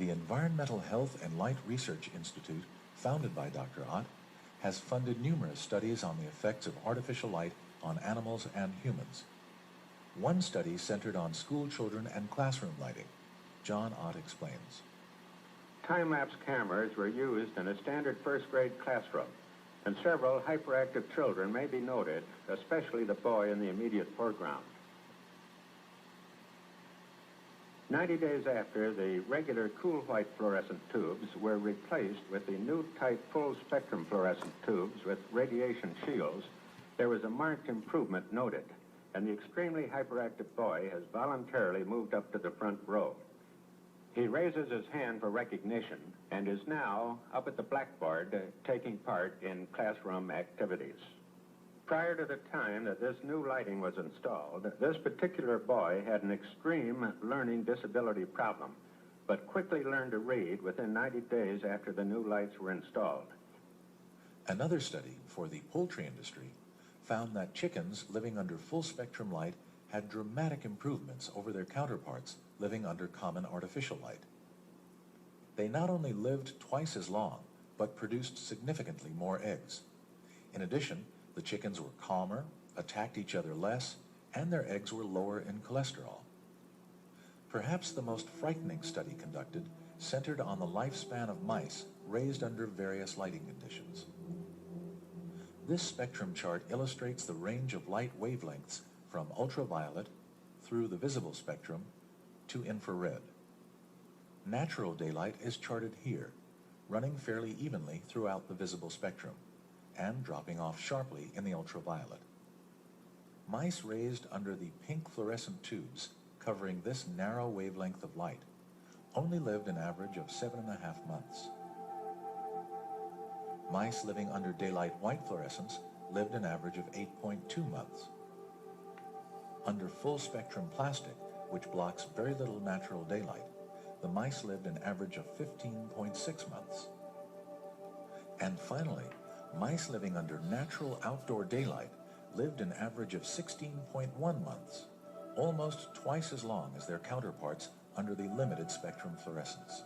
The Environmental Health and Light Research Institute, founded by Dr. Ott, has funded numerous studies on the effects of artificial light on animals and humans. One study centered on school children and classroom lighting. John Ott explains. Time-lapse cameras were used in a standard first-grade classroom, and several hyperactive children may be noted, especially the boy in the immediate foreground. 90 days after, the regular cool white fluorescent tubes were replaced with the new type full-spectrum fluorescent tubes with radiation shields, there was a marked improvement noted, and the extremely hyperactive boy has voluntarily moved up to the front row. He raises his hand for recognition and is now up at the blackboard taking part in classroom activities. Prior to the time that this new lighting was installed, this particular boy had an extreme learning disability problem, but quickly learned to read within 90 days after the new lights were installed. Another study for the poultry industry found that chickens living under full-spectrum light had dramatic improvements over their counterparts living under common artificial light. They not only lived twice as long, but produced significantly more eggs. In addition, the chickens were calmer, attacked each other less, and their eggs were lower in cholesterol. Perhaps the most frightening study conducted centered on the lifespan of mice raised under various lighting conditions. This spectrum chart illustrates the range of light wavelengths from ultraviolet through the visible spectrum to infrared. Natural daylight is charted here, running fairly evenly throughout the visible spectrum and dropping off sharply in the ultraviolet. Mice raised under the pink fluorescent tubes covering this narrow wavelength of light only lived an average of 7.5 months. Mice living under daylight white fluorescence lived an average of 8.2 months. Under full-spectrum plastic, which blocks very little natural daylight, the mice lived an average of 15.6 months. And finally, mice living under natural outdoor daylight lived an average of 16.1 months, almost twice as long as their counterparts under the limited spectrum fluorescence.